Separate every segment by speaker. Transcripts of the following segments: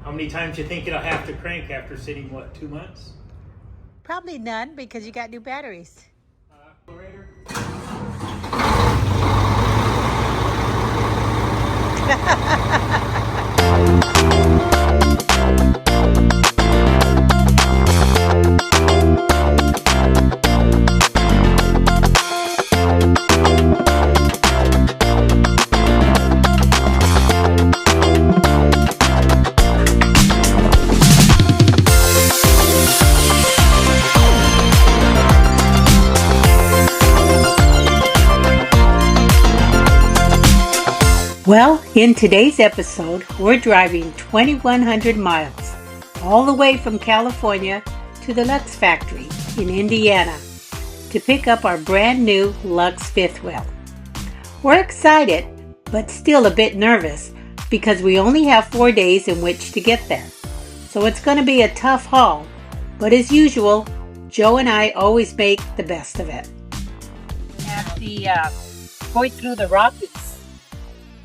Speaker 1: How many times you think it'll have to crank after sitting, what, 2 months?
Speaker 2: Probably none because you got new batteries.
Speaker 1: Operator?
Speaker 2: Well, in today's episode, we're driving 2,100 miles all the way from California to the Luxe factory in Indiana to pick up our brand new Luxe fifth wheel. We're excited, but still a bit nervous because we only have 4 days in which to get there. So it's going to be a tough haul, but as usual, Joe and I always make the best of it.
Speaker 3: At the going through the Rockies.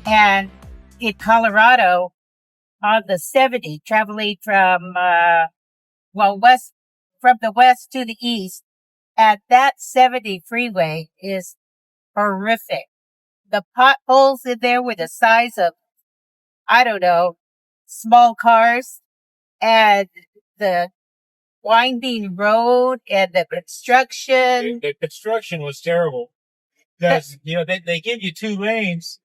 Speaker 3: And in Colorado, on the 70, traveling from, from the west to the east, and that 70 freeway is horrific. The potholes in there were the size of, I don't know, small cars, and the winding road and the construction.
Speaker 1: The construction was terrible because, they give you 2 lanes,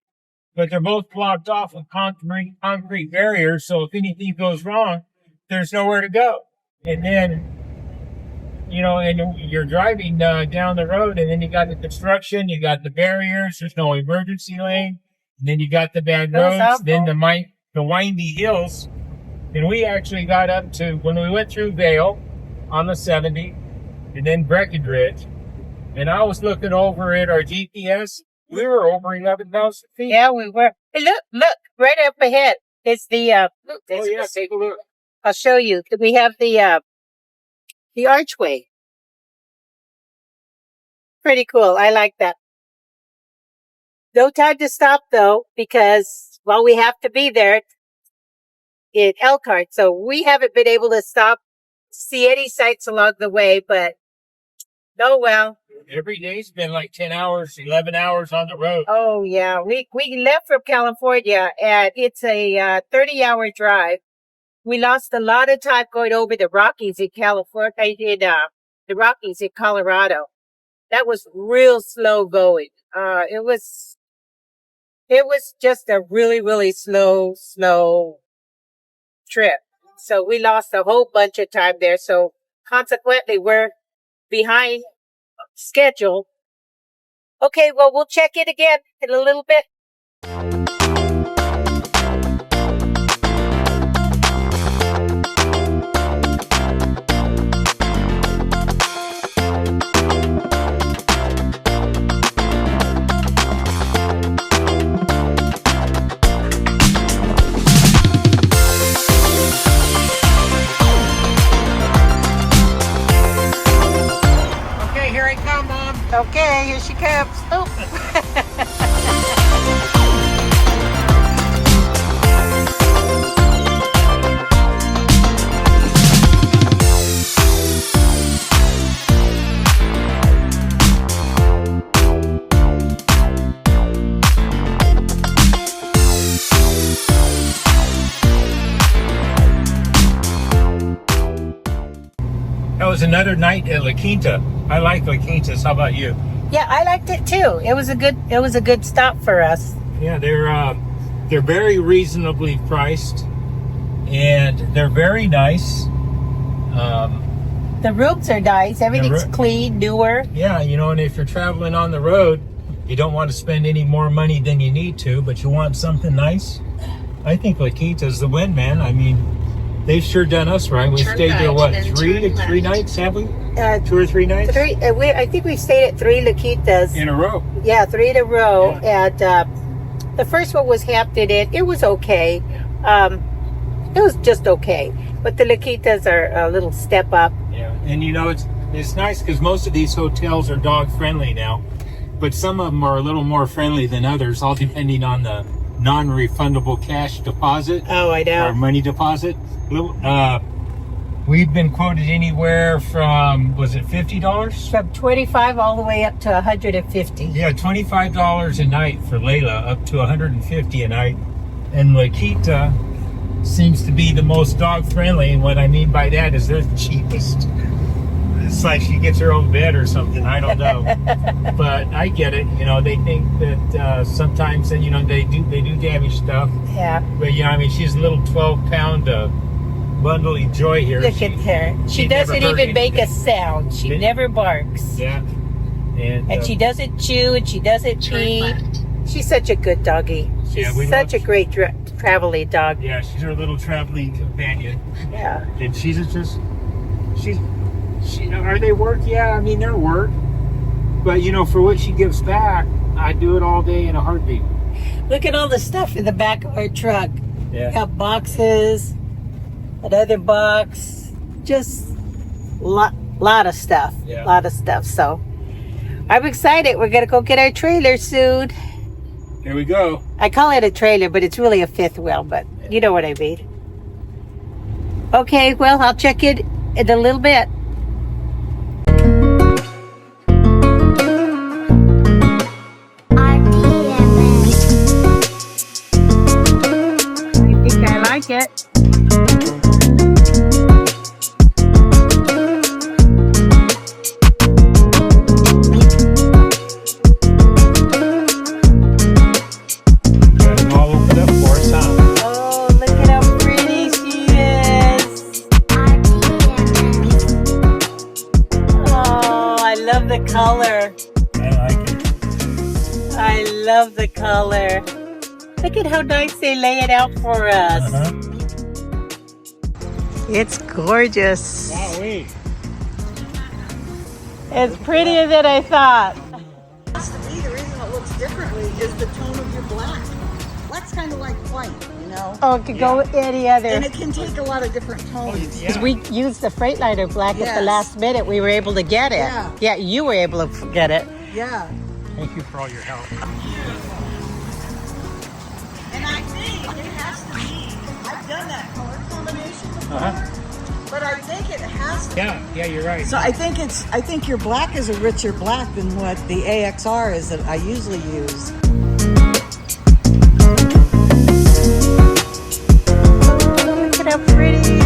Speaker 1: but they're both blocked off with concrete barriers. So if anything goes wrong, there's nowhere to go. And then, and you're driving down the road, and then you got the construction, you got the barriers, there's no emergency lane, and then you got the bad roads, then the windy hills. And we actually got up to, when we went through Vail on the 70, and then Breckenridge, and I was looking over at our GPS. We were over 11,000 feet.
Speaker 3: Yeah, we were. Hey, look, right up ahead. It's the,
Speaker 1: Take a look.
Speaker 3: I'll show you. We have the archway. Pretty cool. I like that. No time to stop though, because, we have to be there in Elkhart. So we haven't been able to stop, see any sights along the way, but
Speaker 1: Every day's been like 10 hours, 11 hours on the road.
Speaker 3: Oh, yeah. We left from California, and it's a 30-hour drive. We lost a lot of time going over the Rockies in California, the Rockies in Colorado. That was real slow going. It was just a really, really slow trip. So we lost a whole bunch of time there. So consequently, we're behind schedule. Okay, well, we'll check it again in a little bit. Okay, here she comes. Oh.
Speaker 1: That was another night at La Quinta. I like La Quintas. How about you?
Speaker 3: Yeah, I liked it too. It was a good stop for us.
Speaker 1: Yeah, they're very reasonably priced, and they're very nice.
Speaker 3: The rooms are nice. Everything's clean, newer.
Speaker 1: Yeah, and if you're traveling on the road, you don't want to spend any more money than you need to, but you want something nice. I think La Quinta's the win, man. I mean, they've sure done us right. We stayed there, what, three nights, have we? 2 or 3 nights?
Speaker 3: I think we stayed at 3 La Quintas.
Speaker 1: In a row.
Speaker 3: Yeah, 3 in a row.
Speaker 1: Yeah.
Speaker 3: And the first one was Hampton Inn. It was okay. It was just okay. But the La Quintas are a little step up.
Speaker 1: Yeah, and it's nice because most of these hotels are dog friendly now, but some of them are a little more friendly than others, all depending on the non-refundable cash deposit.
Speaker 3: Oh, I know.
Speaker 1: Or money deposit. We've been quoted anywhere from, was it $50?
Speaker 3: From 25 all the way up to 150.
Speaker 1: Yeah, $25 a night for Layla, up to $150 a night. And Lakita seems to be the most dog friendly, and what I mean by that is they're the cheapest. It's like she gets her own bed or something, I don't know. But I get it, you know, they think that sometimes, you know, they do damage stuff.
Speaker 3: Yeah.
Speaker 1: But, you know, I mean, she's a little 12-pound bundle of joy here.
Speaker 3: Look at her. She doesn't even make a sound. She never barks.
Speaker 1: Yeah. And
Speaker 3: she doesn't chew and she doesn't pee. She's such a good doggy. She's such a great traveling dog.
Speaker 1: Yeah, she's our little traveling companion.
Speaker 3: Yeah.
Speaker 1: And are they work? Yeah, I mean, they're work. But, you know, for what she gives back, I do it all day in a heartbeat.
Speaker 3: Look at all the stuff in the back of our truck.
Speaker 1: Yeah.
Speaker 3: We got boxes, another box, just lot of stuff.
Speaker 1: Yeah.
Speaker 3: Lot of stuff. So I'm excited. We're going to go get our trailer soon.
Speaker 1: Here we go.
Speaker 3: I call it a trailer, but it's really a fifth wheel, but you know what I mean. Okay, well, I'll check it in a little bit. I think I like it.
Speaker 1: Got them all opened up for us, huh?
Speaker 3: Oh, look at how pretty she is. Oh, I love the color.
Speaker 1: I like it.
Speaker 3: I love the color. Look at how nice they lay it out for us.
Speaker 1: Uh-huh.
Speaker 3: It's gorgeous.
Speaker 1: Wowee.
Speaker 3: It's prettier than I thought.
Speaker 4: To me, the reason it looks differently is the tone of your black. Black's kind of like white, you know?
Speaker 3: Oh, it could go with any
Speaker 4: And
Speaker 3: other.
Speaker 4: it can take a lot of different tones.
Speaker 3: Because we used the Freightliner black at the
Speaker 4: Yes.
Speaker 3: last minute. We were able to get it.
Speaker 4: Yeah.
Speaker 3: You were able to get it.
Speaker 4: Yeah.
Speaker 1: Thank you for all your help.
Speaker 4: And I think it has to be, I've done that color combination before,
Speaker 1: Uh-huh.
Speaker 4: but I think it has to.
Speaker 1: Yeah, you're right.
Speaker 4: So I think your black is a richer black than what the AXR is that I usually use.
Speaker 3: Look at how pretty.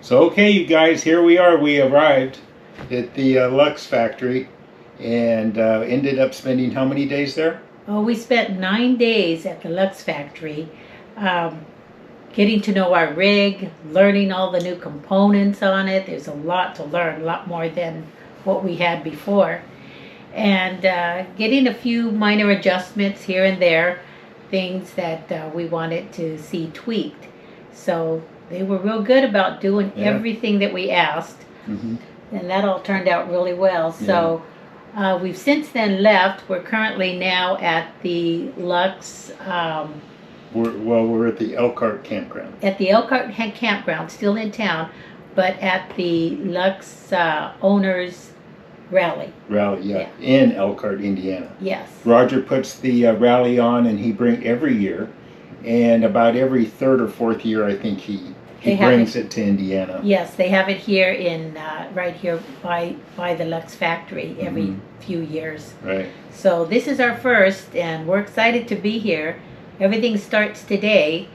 Speaker 1: So, okay, you guys, here we are. We arrived at the Luxe factory and ended up spending how many days there?
Speaker 2: Oh, we spent 9 days at the Luxe factory, getting to know our rig, learning all the new components on it. There's a lot to learn, a lot more than what we had before. And getting a few minor adjustments here and there, things that we wanted to see tweaked. So they were real good about doing everything that we asked.
Speaker 1: Mm-hmm.
Speaker 2: And that all turned out really well. So we've since then left. We're currently now at the Luxe,
Speaker 1: We're at the Elkhart campground.
Speaker 2: at the Elkhart campground, still in town, but at the Luxe owners rally.
Speaker 1: Rally, in Elkhart, Indiana.
Speaker 2: Yes.
Speaker 1: Roger puts the rally on, and he brings every year, and about every third or fourth year, I think he brings it to Indiana.
Speaker 2: Yes, they have it here in right here by the Luxe factory every few years.
Speaker 1: Right.
Speaker 2: So this is our first, and we're excited to be here. Everything starts today.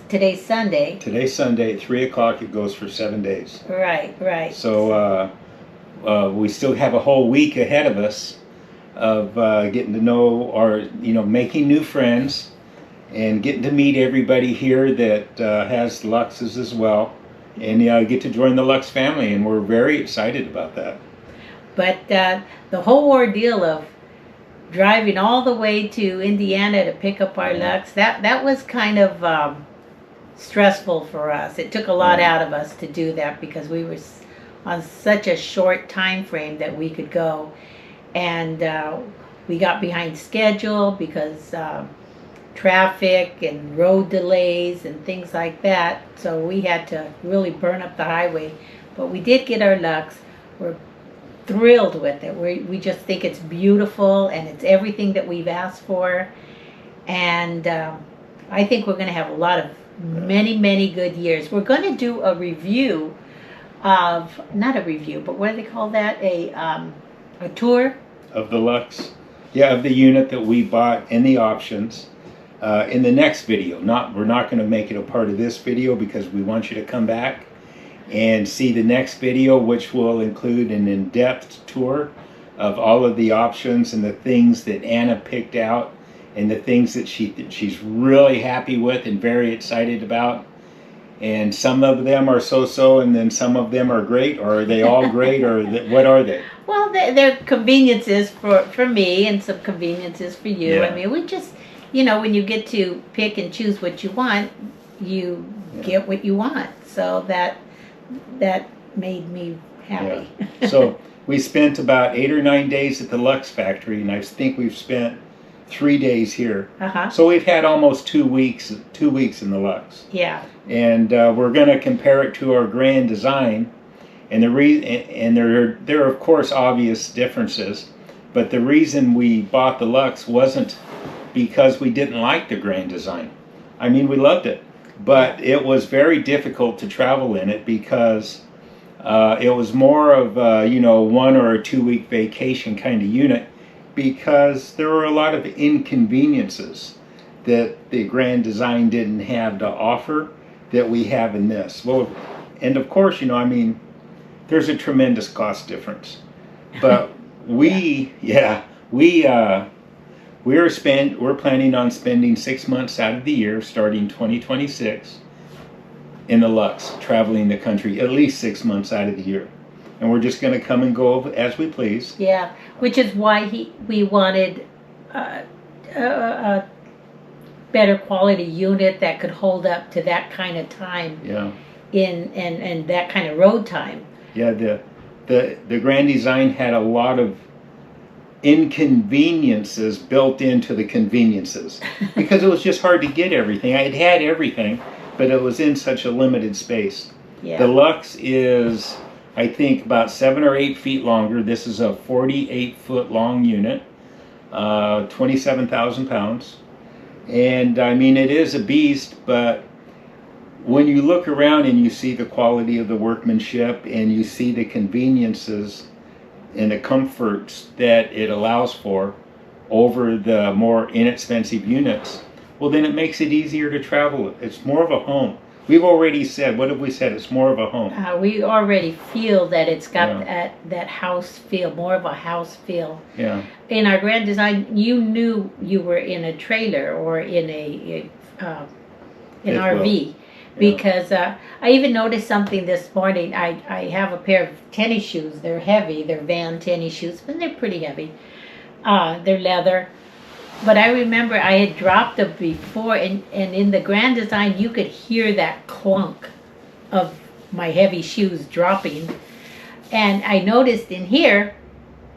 Speaker 2: Today's Sunday.
Speaker 1: Today's Sunday at 3 o'clock. It goes for 7 days.
Speaker 2: Right.
Speaker 1: So we still have a whole week ahead of us.
Speaker 5: getting to know, or making new friends, and getting to meet everybody here that has Luxes as well, and get to join the Lux family, and we're very excited about that.
Speaker 2: But the whole ordeal of driving all the way to Indiana to pick up our Lux, that was kind of stressful for us. It took a lot out of us to do that because we were on such a short time frame that we could go, and we got behind schedule because traffic and road delays and things like that, so we had to really burn up the highway. But we did get our Lux. We're thrilled with it. We just think it's beautiful, and it's everything that we've asked for, and I think we're going to have a lot of many good years. We're going to do a review of, not a review, but what do they call that, a tour
Speaker 5: of the Lux, of the unit that we bought and the options in the next video. We're not going to make it a part of this video because we want you to come back and see the next video, which will include an in-depth tour of all of the options and the things that Anna picked out and the things that she's really happy with and very excited about. And some of them are so-so, and then some of them are great, or are they all great, or what are they?
Speaker 2: Well, they're conveniences for me and some conveniences for you.
Speaker 5: Yeah.
Speaker 2: I mean, we just, when you get to pick and choose what you want, you get what you want. So that made me happy.
Speaker 5: Yeah. So we spent about 8 or 9 days at the Lux factory, and I think we've spent 3 days here. So we've had almost 2 weeks in the Lux.
Speaker 2: Yeah.
Speaker 5: And we're going to compare it to our Grand Design, and there are of course obvious differences, but the reason we bought the Lux wasn't because we didn't like the Grand Design. I mean, we loved it, but it was very difficult to travel in it because it was more of a 1 or a 2 week vacation kind of unit, because there were a lot of inconveniences that the Grand Design didn't have to offer that we have in this. Well, and of course, there's a tremendous cost difference. But we're planning on spending 6 months out of the year, starting 2026, in the Lux, traveling the country at least 6 months out of the year. And we're just going to come and go as we please.
Speaker 2: Yeah, which is why we wanted a better quality unit that could hold up to that kind of time.
Speaker 5: Yeah.
Speaker 2: And that kind of road time.
Speaker 5: Yeah, the Grand Design had a lot of inconveniences built into the conveniences because it was just hard to get everything. It had everything, but it was in such a limited space.
Speaker 2: Yeah.
Speaker 5: The Lux is, I think, about 7 or 8 feet longer. This is a 48-foot long unit, 27,000 pounds. And I mean, it is a beast, but when you look around and you see the quality of the workmanship and you see the conveniences and the comforts that it allows for over the more inexpensive units, well, then it makes it easier to travel. It's more of a home. We've already said, what have we said? It's more of a home.
Speaker 2: We already feel that it's got that house feel, more of a house feel.
Speaker 5: Yeah.
Speaker 2: In our Grand Design, you knew you were in a trailer or in an RV. Because I even noticed something this morning. I have a pair of tennis shoes. They're heavy. They're Van tennis shoes, but they're pretty heavy. They're leather. But I remember I had dropped them before, and in the Grand Design, you could hear that clunk of my heavy shoes dropping. And I noticed in here,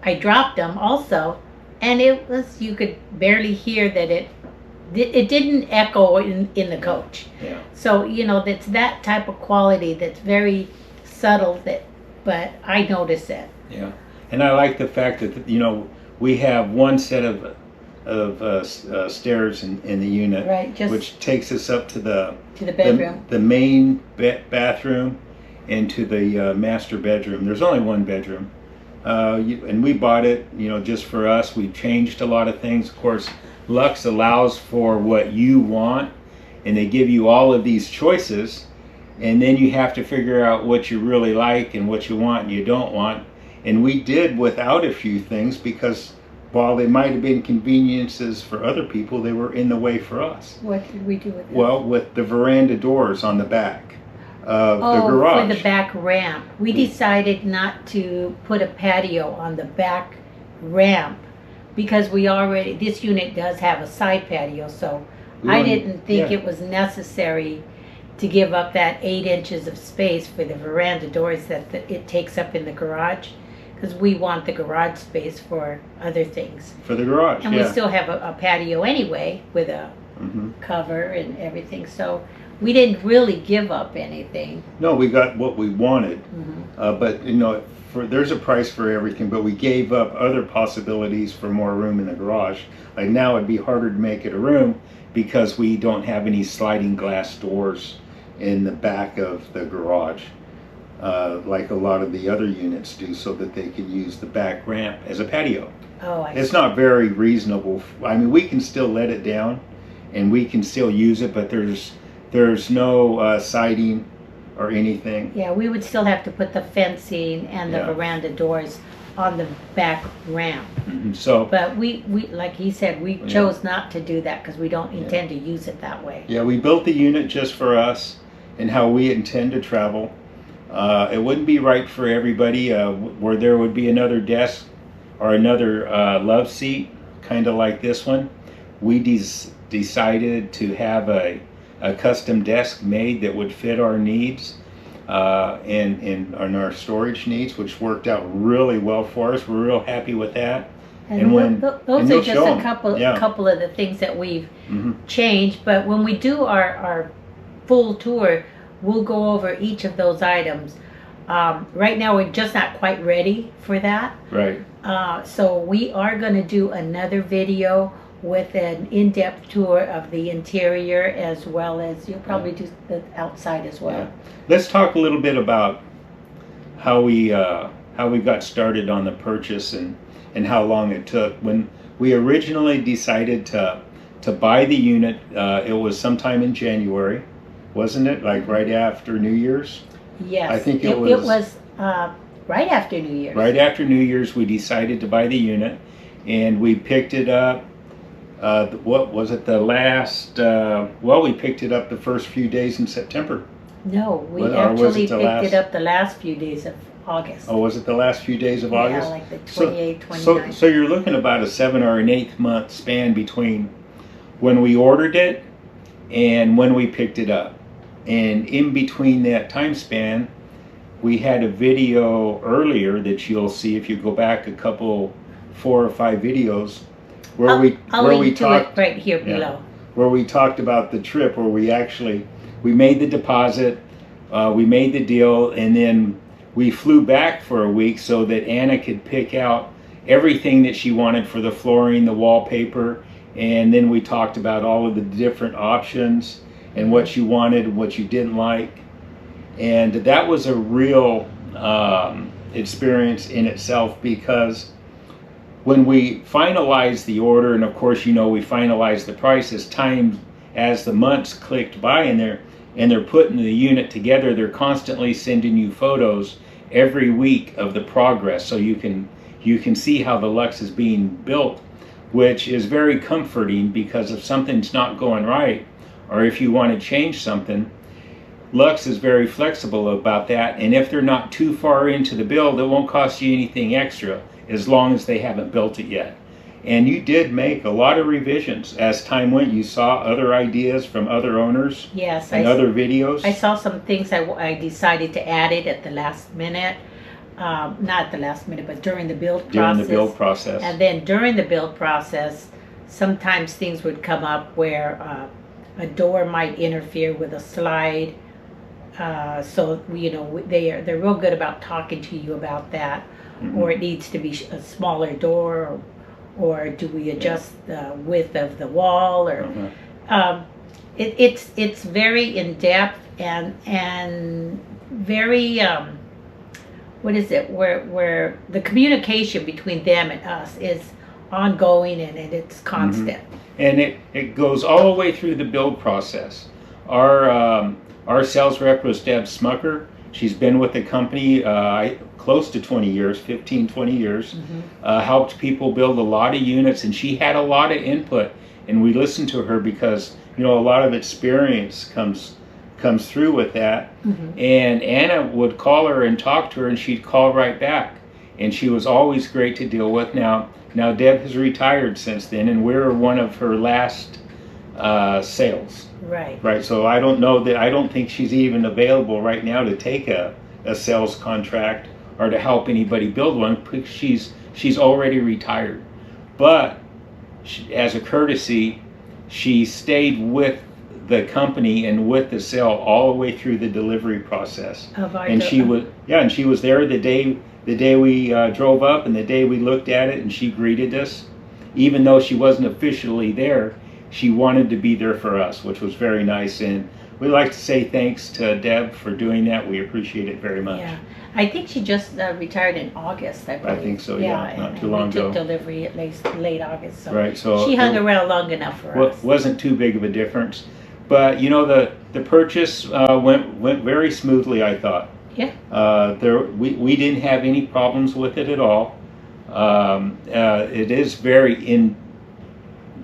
Speaker 2: I dropped them also, and you could barely hear that it didn't echo in the coach.
Speaker 5: Yeah.
Speaker 2: So, that's that type of quality that's very subtle, but I notice it.
Speaker 5: Yeah. And I like the fact that, we have one set of stairs in the unit,
Speaker 2: Right,
Speaker 5: which takes us up to the
Speaker 2: bedroom.
Speaker 5: the main bathroom and to the master bedroom. There's only one bedroom, and we bought it just for us. We've changed a lot of things. Of course, Lux allows for what you want, and they give you all of these choices, and then you have to figure out what you really like and what you want and you don't want. And we did without a few things because while they might have been conveniences for other people, they were in the way for us.
Speaker 2: What did we do with that?
Speaker 5: Well, with the veranda doors on the back of the
Speaker 2: Oh,
Speaker 5: garage.
Speaker 2: for the back ramp. We decided not to put a patio on the back ramp because this unit does have a side patio, so I didn't think it was necessary to give up that 8 inches of space for the veranda doors that it takes up in the garage, because we want the garage space for other things.
Speaker 5: For the garage,
Speaker 2: And we still have a patio anyway with a
Speaker 5: Mhm.
Speaker 2: cover and everything, so we didn't really give up anything.
Speaker 5: No, we got what we wanted,
Speaker 2: Mhm.
Speaker 5: but you know, there's a price for everything. But we gave up other possibilities for more room in the garage. Like now, it'd be harder to make it a room because we don't have any sliding glass doors in the back of the garage, like a lot of the other units do, so that they can use the back ramp as a patio.
Speaker 2: Oh, I
Speaker 5: It's
Speaker 2: see.
Speaker 5: not very reasonable. I mean, we can still let it down, and we can still use it, but there's no siding or anything.
Speaker 2: Yeah, we would still have to put the fencing and the
Speaker 5: Yeah.
Speaker 2: veranda doors on the back ramp.
Speaker 5: So
Speaker 2: But we like he said, we chose not to do that because we don't intend to use it that way.
Speaker 5: yeah, we built the unit just for us and how we intend to travel. It wouldn't be right for everybody, where there would be another desk or another love seat, kind of like this one. We decided to have a custom desk made that would fit our needs and our storage needs, which worked out really well for us. We're real happy with that.
Speaker 2: And those
Speaker 5: and
Speaker 2: are
Speaker 5: we'll
Speaker 2: just
Speaker 5: show
Speaker 2: a
Speaker 5: 'em.
Speaker 2: couple
Speaker 5: Yeah.
Speaker 2: couple of the things that we've
Speaker 5: Mhm.
Speaker 2: changed. But when we do our full tour, we'll go over each of those items. Right now, we're just not quite ready for that.
Speaker 5: Right.
Speaker 2: So we are going to do another video with an in-depth tour of the interior, as well as you'll probably do the outside as well.
Speaker 5: Yeah. Let's talk a little bit about how we got started on the purchase and how long it took. When we originally decided to buy the unit, it was sometime in January, wasn't it? Like right after New Year's?
Speaker 2: Yes,
Speaker 5: I think it
Speaker 2: it
Speaker 5: was-
Speaker 2: was right after New Year's.
Speaker 5: Right after New Year's, we decided to buy the unit, and we picked it up. What was it? The last? We picked it up the first few days in September.
Speaker 2: No, we
Speaker 5: Or was
Speaker 2: actually
Speaker 5: it the
Speaker 2: picked
Speaker 5: last-
Speaker 2: it up the last few days of August.
Speaker 5: Oh, was it the last few days of August?
Speaker 2: Yeah, like the
Speaker 5: So-
Speaker 2: 28th, 29th.
Speaker 5: So you're looking about a 7 or an 8 month span between when we ordered it and when we picked it up. And in between that time span, we had a video earlier that you'll see if you go back a couple, 4 or 5 videos, where
Speaker 2: I'll
Speaker 5: we
Speaker 2: link to
Speaker 5: talked
Speaker 2: it right here
Speaker 5: yeah.
Speaker 2: below.
Speaker 5: where we talked about the trip, where we made the deposit, we made the deal, and then we flew back for a week so that Anna could pick out everything that she wanted for the flooring, the wallpaper, and then we talked about all of the different options and what you wanted, what you didn't like. And that was a real experience in itself, because when we finalized the order, and of course, you know, we finalized the price as the months clicked by, and they're putting the unit together, they're constantly sending you photos every week of the progress, so you can see how the Luxe is being built, which is very comforting, because if something's not going right, or if you want to change something, Luxe is very flexible about that, and if they're not too far into the build, it won't cost you anything extra, as long as they haven't built it yet. And you did make a lot of revisions as time went. You saw other ideas from other owners
Speaker 2: Yes,
Speaker 5: and other videos.
Speaker 2: I saw some things I decided to add it at the last minute. Not at the last minute, but during the build process.
Speaker 5: During the build process.
Speaker 2: And then during the build process, sometimes things would come up where a door might interfere with a slide. So they're real good about talking to you about that.
Speaker 5: Mhm.
Speaker 2: Or it needs to be a smaller door, or do we adjust the width of the wall, or it's very in depth and very what is it, where the communication between them and us is ongoing, and it's constant.
Speaker 5: And it goes all the way through the build process. Our sales rep was Deb Smucker, She's been with the company close to 20 years, 15, 20 years. Helped people build a lot of units, and she had a lot of input. And we listened to her because, you know, a lot of experience comes through with that. And Anna would call her and talk to her, and she'd call right back. And she was always great to deal with. Now Deb has retired since then, and we're one of her last sales. Right. So I don't think she's even available right now to take a sales contract or to help anybody build one, because she's already retired. But as a courtesy, she stayed with the company and with the sale all the way through the delivery process. And she was there the day we drove up and the day we looked at it, and she greeted us. Even though she wasn't officially there, she wanted to be there for us, which was very nice. And we'd like to say thanks to Deb for doing that. We appreciate it very much.
Speaker 2: Yeah, I think she just retired in August, I believe.
Speaker 5: I think so, yeah, not too long ago.
Speaker 2: We took delivery at least late August, so,
Speaker 5: right, so
Speaker 2: she hung around long enough for us.
Speaker 5: Wasn't too big of a difference. But, you know, the purchase went very smoothly, I thought.
Speaker 2: Yeah.
Speaker 5: We didn't have any problems with it at all. It is very in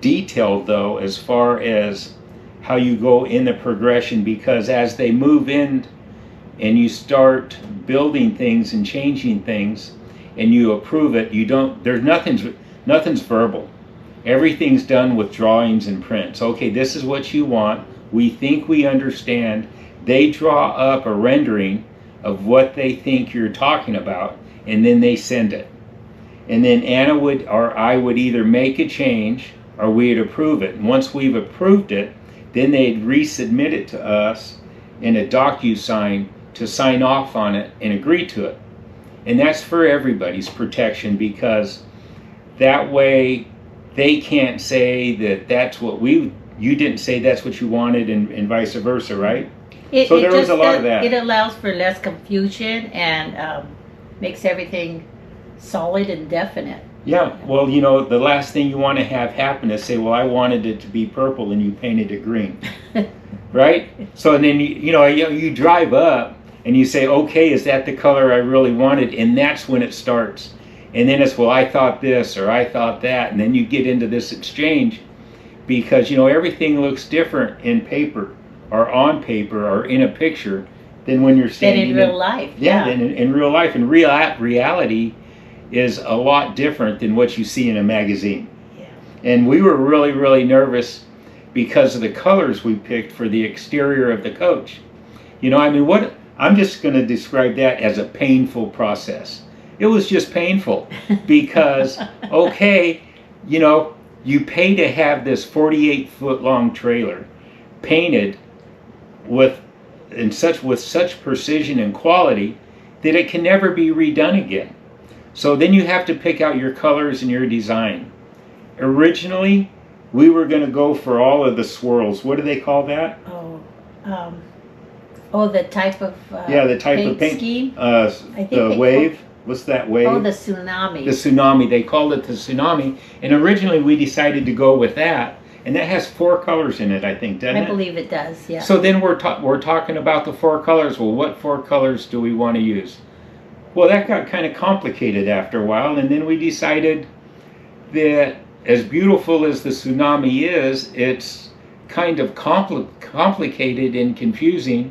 Speaker 5: detail, though, as far as how you go in the progression, because as they move in and you start building things and changing things and you approve it, nothing's verbal. Everything's done with drawings and prints. Okay, this is what you want. We think we understand. They draw up a rendering of what they think you're talking about, and then they send it. And then Anna or I would either make a change or we'd approve it. And once we've approved it, then they'd resubmit it to us in a DocuSign to sign off on it and agree to it. And that's for everybody's protection, because that way they can't say that that's what you didn't say that's what you wanted, and vice versa, right? So there was a lot of that.
Speaker 2: It allows for less confusion and makes everything solid and definite.
Speaker 5: Yeah, well, you know, the last thing you want to have happen is say, well, I wanted it to be purple and you painted it green, right? So then, you drive up and you say, okay, is that the color I really wanted? And that's when it starts. And then it's, well, I thought this or I thought that. And then you get into this exchange because, everything looks different in paper or on paper or in a picture than when you're standing
Speaker 2: in real life.
Speaker 5: Yeah, than in real life. And reality is a lot different than what you see in a magazine.
Speaker 2: Yeah.
Speaker 5: And we were really, really nervous because of the colors we picked for the exterior of the coach. I'm just going to describe that as a painful process. It was just painful because, okay, you pay to have this 48-foot long trailer painted with such precision and quality that it can never be redone again. So then you have to pick out your colors and your design. Originally, we were going to go for all of the swirls. What do they call that?
Speaker 2: The type of
Speaker 5: the type
Speaker 2: paint
Speaker 5: of paint
Speaker 2: scheme.
Speaker 5: The wave. What's that wave?
Speaker 2: Oh, the tsunami.
Speaker 5: The tsunami. They called it the tsunami. And originally we decided to go with that. And that has 4 colors in it, I think, doesn't it?
Speaker 2: I believe it does, yeah.
Speaker 5: So then we're talking about the 4 colors. Well, what 4 colors do we want to use? Well, that got kind of complicated after a while, and then we decided that as beautiful as the tsunami is, it's kind of complicated and confusing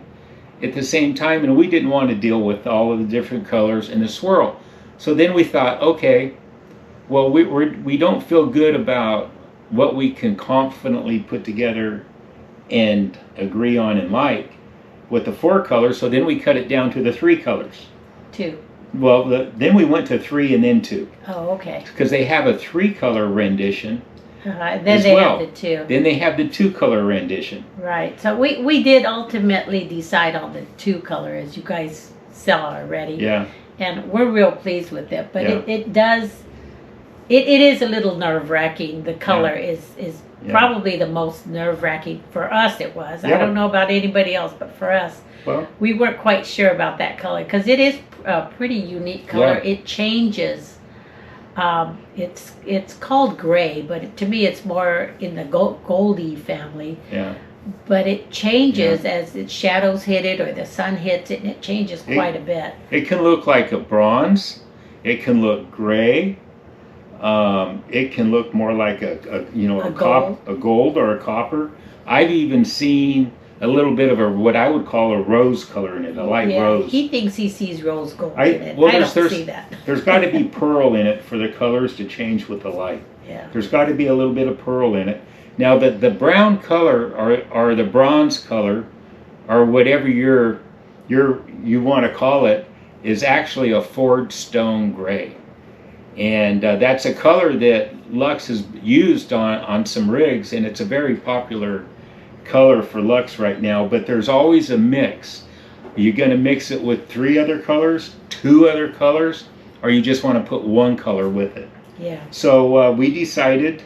Speaker 5: at the same time, and we didn't want to deal with all of the different colors and the swirl. So then we thought, okay, well, we don't feel good about what we can confidently put together and agree on and like with the 4 colors, so then we cut it down to the 3 colors.
Speaker 2: 2.
Speaker 5: Well, then we went to 3 and then 2.
Speaker 2: Oh, okay.
Speaker 5: Because they have a 3-color rendition.
Speaker 2: Then they have the 2.
Speaker 5: Then they have the 2-color rendition.
Speaker 2: Right. So we did ultimately decide on the 2 color, as you guys saw already.
Speaker 5: Yeah.
Speaker 2: And we're real pleased with it. But
Speaker 5: Yeah.
Speaker 2: it is a little nerve-wracking. The color is
Speaker 5: Yeah.
Speaker 2: probably the most nerve-wracking. For us, it was.
Speaker 5: Yeah.
Speaker 2: I don't know about anybody else, but for us,
Speaker 5: Well,
Speaker 2: we weren't quite sure about that color because it is a pretty unique color.
Speaker 5: Yeah.
Speaker 2: It changes. It's called gray, but to me it's more in the goldy family.
Speaker 5: yeah.
Speaker 2: but it changes as its shadows hit it or the sun hits it, and it changes quite a bit.
Speaker 5: It can look like a bronze. It can look gray. It can look more like a gold or a copper. I've even seen a little bit of what I would call a rose color in it, a light rose.
Speaker 2: He thinks he sees rose gold in it. I don't see that.
Speaker 5: There's got to be pearl in it for the colors to change with the light.
Speaker 2: Yeah.
Speaker 5: There's got to be a little bit of pearl in it. Now the brown color or the bronze color or whatever you want to call it is actually a forged stone gray. And that's a color that Luxe has used on some rigs, and it's a very popular color for Luxe right now. But there's always a mix. Are you going to mix it with 3 other colors, 2 other colors, or you just want to put 1 color with it?
Speaker 2: Yeah.
Speaker 5: So we decided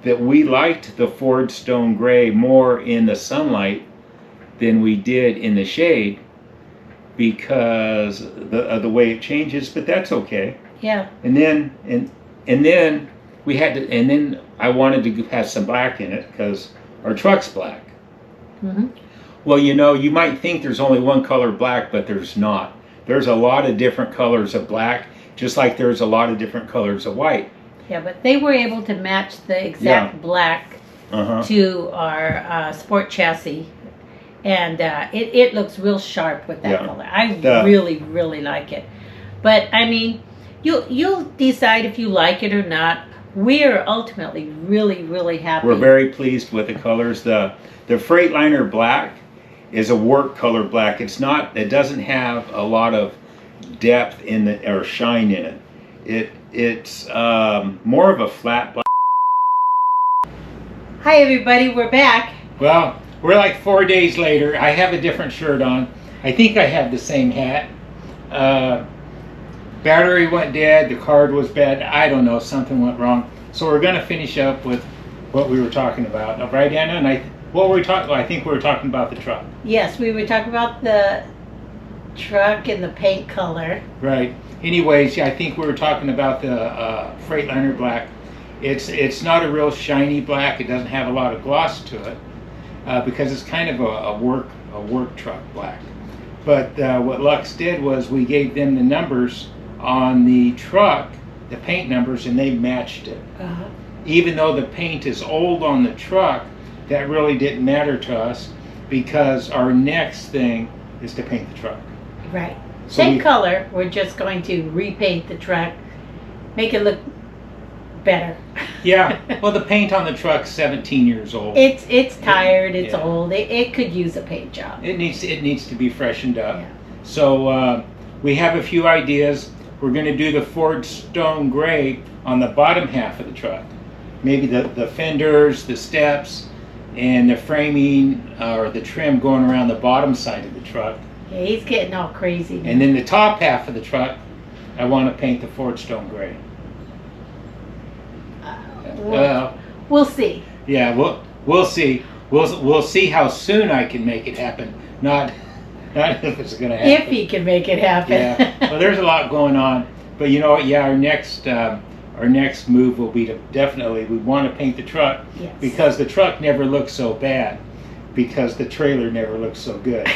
Speaker 5: that we liked the forged stone gray more in the sunlight than we did in the shade because of the way it changes, but that's okay.
Speaker 2: Yeah.
Speaker 5: And then we had to, and then I wanted to have some black in it because our truck's black.
Speaker 2: Mm-hmm.
Speaker 5: Well, you might think there's only 1 color black, but there's not. There's a lot of different colors of black, just like there's a lot of different colors of white.
Speaker 2: Yeah, but they were able to match the exact black to our sport chassis, and it looks real sharp with that color. I really, really like it. But I mean, you'll decide if you like it or not. We're ultimately really, really happy.
Speaker 5: We're very pleased with the colors. The Freightliner black is a work color black. It doesn't have a lot of depth in it or shine in it. It's more of a flat black.
Speaker 2: Hi everybody, we're back.
Speaker 1: Well, we're like 4 days later. I have a different shirt on. I think I have the same hat. Battery went dead, the card was bad, I don't know, something went wrong. So we're going to finish up with what we were talking about. Right, Anna? And what were we talking about? I think we were talking about the truck.
Speaker 2: Yes, we were talking about the truck and the paint color.
Speaker 1: Right. Anyways, I think we were talking about the Freightliner black. It's not a real shiny black. It doesn't have a lot of gloss to it because it's kind of a work truck black. But what Luxe did was we gave them the numbers on the truck, the paint numbers, and they matched it. Even though the paint is old on the truck, that really didn't matter to us because our next thing is to paint the truck.
Speaker 2: Right.
Speaker 1: So
Speaker 2: Same color. We're just going to repaint the truck, make it look better.
Speaker 1: Yeah. Well, the paint on the truck's 17 years old.
Speaker 2: It's tired. It's old. It could use a paint job.
Speaker 1: It needs to be freshened up.
Speaker 2: Yeah.
Speaker 1: So we have a few ideas. We're going to do the forged stone gray on the bottom half of the truck. Maybe the fenders, the steps, and the framing or the trim going around the bottom side of the truck.
Speaker 2: Yeah, he's getting all crazy.
Speaker 1: And then the top half of the truck, I want to paint the forged stone gray.
Speaker 2: We'll see.
Speaker 1: Yeah, we'll see. We'll see how soon I can make it happen. Not if it's going to happen.
Speaker 2: If he can make it happen.
Speaker 1: Yeah. Well, there's a lot going on, but you know what? Yeah, our next move will be to we want to paint the truck.
Speaker 2: Yes.
Speaker 1: Because the truck never looks so bad, because the trailer never looks so good.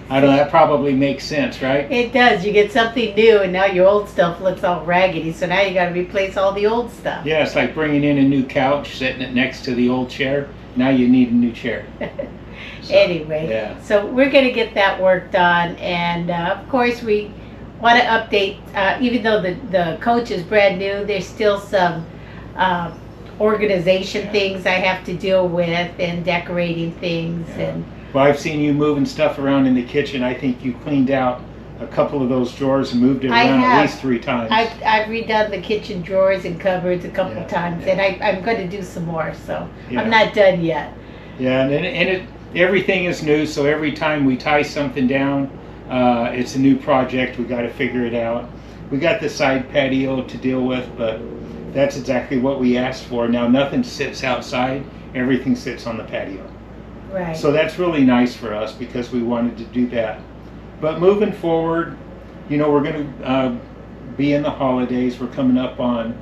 Speaker 1: I don't know, that probably makes sense, right?
Speaker 2: It does. You get something new, and now your old stuff looks all raggedy. So now you got to replace all the old stuff.
Speaker 1: Yeah, it's like bringing in a new couch, setting it next to the old chair. Now you need a new chair. So,
Speaker 2: anyway,
Speaker 1: yeah.
Speaker 2: So we're going to get that worked on, and of course we want to update. Even though the coach is brand new, there's still some organization things I have to deal with, and decorating things, and.
Speaker 1: Well, I've seen you moving stuff around in the kitchen. I think you cleaned out a couple of those drawers and moved it around at least 3 times.
Speaker 2: I've redone the kitchen drawers and cupboards a couple times, and I'm going to do some more, so I'm not done yet.
Speaker 1: Yeah, and everything is new, so every time we tie something down, it's a new project. We got to figure it out. We got the side patio to deal with, but that's exactly what we asked for. Now nothing sits outside. Everything sits on the patio.
Speaker 2: Right.
Speaker 1: So that's really nice for us because we wanted to do that. But moving forward, we're going to be in the holidays. We're coming up on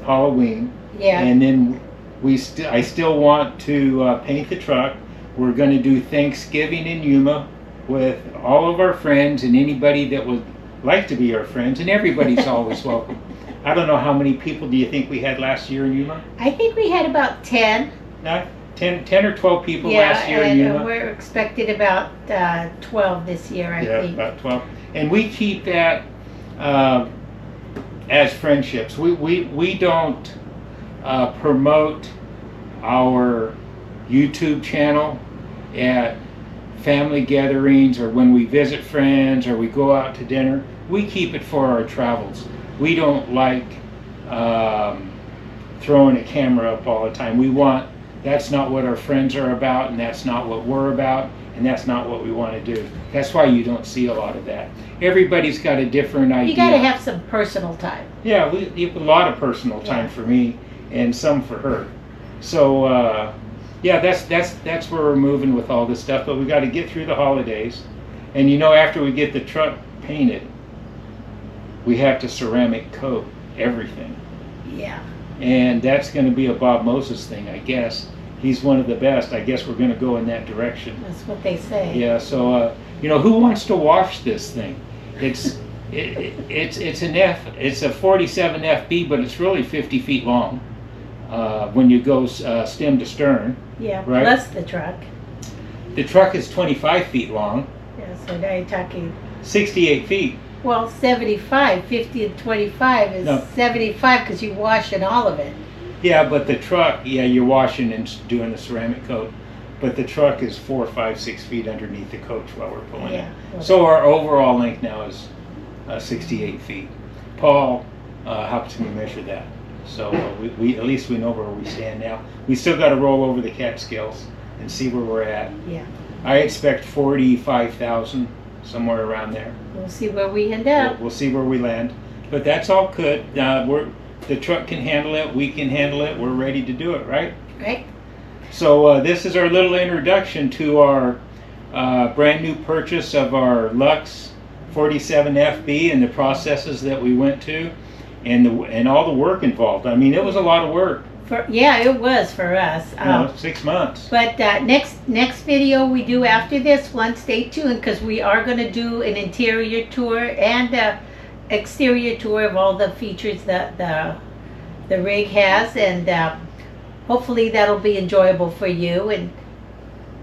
Speaker 1: Halloween.
Speaker 2: Yeah.
Speaker 1: And then
Speaker 5: I still want to paint the truck. We're going to do Thanksgiving in Yuma with all of our friends and anybody that would like to be our friends, and everybody's always welcome. I don't know how many people do you think we had last year in Yuma?
Speaker 2: I think we had about 10.
Speaker 5: 10 or 12 people last year in Yuma.
Speaker 2: And we're expected about 12 this year, I think.
Speaker 5: Yeah, about 12. And we keep that as friendships. We don't promote our YouTube channel at family gatherings or when we visit friends or we go out to dinner. We keep it for our travels. We don't like throwing a camera up all the time. That's not what our friends are about, and that's not what we're about, and that's not what we want to do. That's why you don't see a lot of that. Everybody's got a different idea.
Speaker 2: You got to have some personal time.
Speaker 5: Yeah, we have a lot of personal time for me and some for her. So yeah, that's where we're moving with all this stuff. But we got to get through the holidays, and after we get the truck painted, we have to ceramic coat everything.
Speaker 2: Yeah.
Speaker 5: And that's going to be a Bob Moses thing, I guess. He's one of the best. I guess we're going to go in that direction.
Speaker 2: That's what they say.
Speaker 5: Yeah. So who wants to wash this thing? It's a 47 FB, but it's really 50 feet long when you go stem to stern.
Speaker 2: Yeah.
Speaker 5: Right?
Speaker 2: Plus the truck.
Speaker 5: The truck is 25 feet long.
Speaker 2: Yeah. So now you're talking.
Speaker 5: 68 feet.
Speaker 2: Well, 75, 50 and 25 is 75 because you wash in all of it.
Speaker 5: Yeah, but the truck, you're washing and doing the ceramic coat. But the truck is 4, 5, 6 feet underneath the coach while we're pulling it.
Speaker 2: Okay.
Speaker 5: So our overall length now is 68 feet. Paul helps me measure that. So we at least we know where we stand now. We still got to roll over the Catskills and see where we're at.
Speaker 2: Yeah.
Speaker 5: I expect 45,000, somewhere around there.
Speaker 2: We'll see where we end up.
Speaker 5: We'll see where we land. But that's all good. The truck can handle it. We can handle it. We're ready to do it, right?
Speaker 2: Right.
Speaker 5: So this is our little introduction to our brand new purchase of our Luxe 47 FB and the processes that we went to, and all the work involved. I mean, it was a lot of work.
Speaker 2: It was for us.
Speaker 5: 6 months.
Speaker 2: But next video we do after this one, stay tuned because we are going to do an interior tour and exterior tour of all the features that the rig has, and hopefully that'll be enjoyable for you, and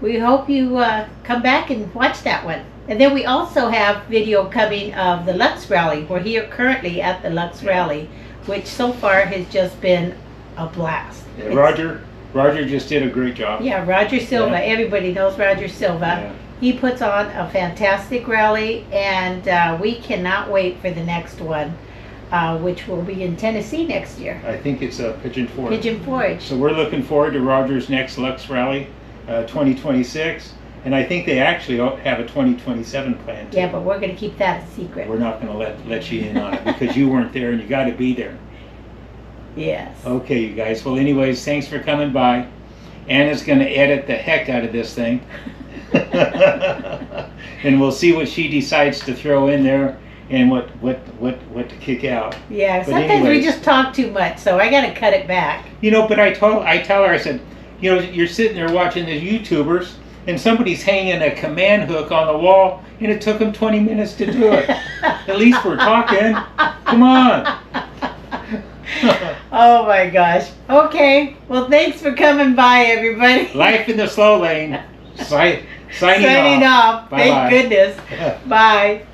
Speaker 2: we hope you come back and watch that one. And then we also have video coming of the Luxe Rally. We're here currently at the Luxe Rally, which so far has just been a blast.
Speaker 5: Yeah, Roger just did a great job.
Speaker 2: Yeah, Roger Silva.
Speaker 5: Yeah.
Speaker 2: Everybody knows Roger Silva.
Speaker 5: Yeah.
Speaker 2: He puts on a fantastic rally, and we cannot wait for the next one, which will be in Tennessee next year.
Speaker 5: I think it's a Pigeon Forge.
Speaker 2: Pigeon Forge.
Speaker 5: So we're looking forward to Roger's next Luxe Rally, 2026, and I think they actually have a 2027 plan too.
Speaker 2: Yeah, but we're going to keep that a secret.
Speaker 5: We're not going to let you in on it because you weren't there and you got to be there.
Speaker 2: Yes.
Speaker 5: Okay, you guys. Well, anyways, thanks for coming by. Anna's going to edit the heck out of this thing. And we'll see what she decides to throw in there and what to kick out.
Speaker 2: Yeah,
Speaker 5: But
Speaker 2: sometimes
Speaker 5: anyways,
Speaker 2: we just talk too much, so I got to cut it back.
Speaker 5: but I tell her, I said, you're sitting there watching the YouTubers and somebody's hanging a command hook on the wall and it took them 20 minutes to do it. At least we're talking. Come on.
Speaker 2: Oh my gosh. Okay. Well, thanks for coming by, everybody.
Speaker 5: Life in the slow lane. Signing
Speaker 2: Signing off.
Speaker 5: Bye-bye.
Speaker 2: Thank goodness. Bye.